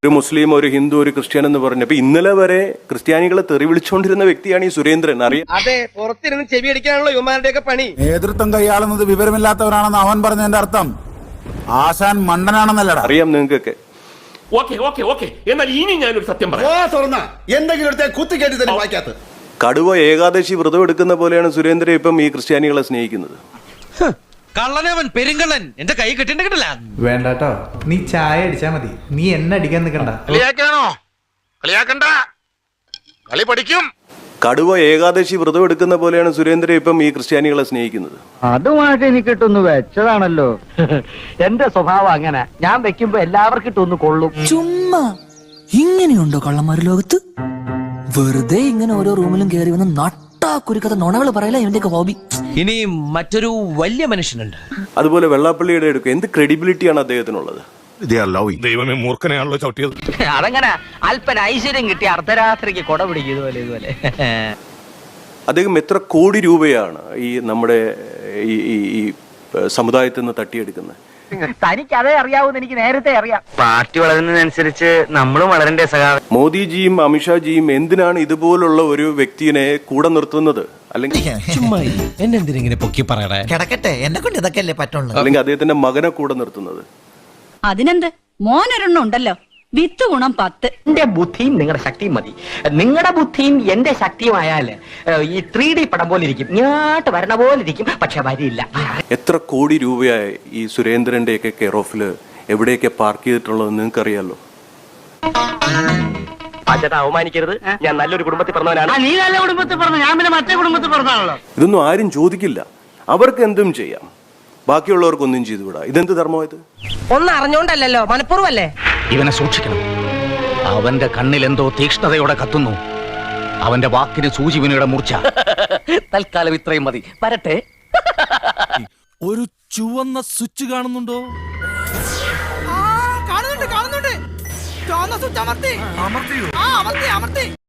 ഒരു മുസ്ലിം, ഒരു ഹിന്ദു, ഒരു ക്രിസ്ത്യൻ എന്ന് പറഞ്ഞപ്പോ ഇന്നലെ വരെ ക്രിസ്ത്യാനികളെ തെറി വിളിച്ചുകൊണ്ടിരുന്ന വ്യക്തിയാണ് ഈ സുരേന്ദ്രൻ. അറിയാം, അതെ, പുറത്തിരുന്ന് ചെവി അടിക്കാനുള്ള യുവമാരുടെയൊക്കെ പണി. നേതൃത്വം കൈയാളുന്നത് വിവരമില്ലാത്തവരാണെന്ന് അവൻ പറഞ്ഞതിന്റെ അർത്ഥം ആശാൻ മണ്ടനാണെന്നല്ലടാ. അറിയാം നിങ്ങൾക്കൊക്കെ. എന്നാൽ ഇനി ഞാനൊരു സത്യം പറയാം. എന്തെങ്കിലും കുത്തി കേട്ടി തന്നെ വായിക്കാത്ത കടുവ ഏകാദശി വ്രതം എടുക്കുന്ന പോലെയാണ് സുരേന്ദ്രൻ ഇപ്പം ഈ ക്രിസ്ത്യാനികളെ സ്നേഹിക്കുന്നത്. കള്ളനവൻ പെരുങ്കള്ളൻ എന്റെ കൈ കെട്ടിണ്ടില്ല. വേണ്ടാട്ടോ, നീ ചായ അടിച്ചാ മതി, നീ എന്നെ അടിക്കാൻ നിൽക്കണ്ട. കളി പഠിക്കും. കടുവ ഏകാദശി വ്രതം എടുക്കുന്ന പോലെയാണ് സുരേന്ദ്രൻ ഇപ്പം ഈ ക്രിസ്ത്യാനികളെ സ്നേഹിക്കുന്നത്. അതുമായിട്ട് എനിക്ക് ഇട്ടൊന്ന് വെച്ചതാണല്ലോ. എന്റെ സ്വഭാവം അങ്ങനെ, ഞാൻ വെക്കുമ്പോ എല്ലാവർക്കും ഇട്ടൊന്ന് കൊള്ളും. ചുമ്മാ ഇങ്ങനെയുണ്ടോ കള്ളന്മാര് ലോകത്ത്? വെറുതെ ഇങ്ങനെ ഓരോ റൂമിലും കയറി വന്ന് നട്ടാ കുരുക്കഥ നുണകൾ പറയല ഇവന്റെയൊക്കെ ഹോബി. ഇനി മറ്റൊരു വലിയ മനുഷ്യനുണ്ട്. അതുപോലെ വെള്ളാപ്പള്ളിയുടെ എടുക്കുക, എന്ത് ക്രെഡിബിലിറ്റിയാണ് അദ്ദേഹത്തിനുള്ളത്? ദൈവമേ, മൂർഖനെയാണല്ലോ ചവിട്ടിയത്. അതങ്ങനെ അല്പന ഐശ്വര്യം കിട്ടി അർദ്ധരാത്രിക്ക് കൊട പിടിക്കും ഇതുപോലെ. അദ്ദേഹം എത്ര കോടി രൂപയാണ് ഈ നമ്മുടെ ഈ സമുദായത്തിൽ നിന്ന് തട്ടിയെടുക്കുന്നത്? തനിക്ക് അതേ അറിയാവൂന്ന് എനിക്ക് നേരത്തെ അറിയാം. പാർട്ടി വളരുന്നതിനനുസരിച്ച് നമ്മളും വളരണ്ടേ സഖാവ്. മോദിജിയും അമിത്ഷാജിയും എന്തിനാണ് ഇതുപോലുള്ള ഒരു വ്യക്തിയെ കൂടെ നിർത്തുന്നത്? അല്ലെങ്കിൽ ചുമ്മാ എന്നെ എന്തിനെ പൊക്കി പറയണേ? കിടക്കട്ടെ, എന്നെ കൊണ്ട് ഇതൊക്കെ അല്ലേ പറ്റുള്ളൂ. അല്ലെങ്കിൽ അദ്ദേഹത്തിന്റെ മകനെ കൂടെ നിർത്തുന്നത്? അതിനെന്ത്, മോനൊരെണ്ണം ഉണ്ടല്ലോ, വിത്ത് ഗുണം 10. എന്റെ ബുദ്ധിയും നിങ്ങളുടെ ശക്തിയും മതി. നിങ്ങളുടെ ബുദ്ധിയും എന്റെ ശക്തിയുമായാല് ഈ 3D പടം പോലെ ഇരിക്കും, ഇങ്ങോട്ട് വരണ പോലെ ഇരിക്കും, പക്ഷെ വരില്ല. എത്ര കോടി രൂപയായി ഈ സുരേന്ദ്രന്റെ ഒക്കെ കെയർ ഓഫില് എവിടെയൊക്കെ പാർക്ക് ചെയ്തിട്ടുള്ളത് നിങ്ങൾക്ക് അറിയാലോ. ചേട്ടാ, അവമാനിക്കരുത്. ഞാൻ നല്ലൊരു കുടുംബത്തിൽ പറഞ്ഞവനാണ്. നീ നല്ല കുടുംബത്തിൽ പറഞ്ഞു, ഞാൻ പിന്നെ മറ്റേ കുടുംബത്തിൽ പറഞ്ഞാണല്ലോ. ഇതൊന്നും ആരും ചോദിക്കില്ല. അവർക്ക് എന്തും ചെയ്യാം, ബാക്കിയുള്ളവർക്കൊന്നും ചെയ്തുകൂടാ. ഇതെന്ത് ധർമ്മമായത്? ഒന്നും അറിഞ്ഞോണ്ടല്ലോ, മനഃപൂർവ്വല്ലേ. ഇവനെ സൂക്ഷിക്കണം. അവന്റെ കണ്ണിൽ എന്തോ തീക്ഷ്ണതയോടെ കത്തുന്നു. അവന്റെ വാക്കിന് സൂചിവിനയുടെ മൂർച്ച. തൽക്കാലം ഇത്രയും മതി, വരട്ടെ. ഒരു ചുവന്ന സ്വിച്ച് കാണുന്നുണ്ടോ? കാണുന്നുണ്ട്. ചുവന്ന സ്വിച്ച് അമർത്തി.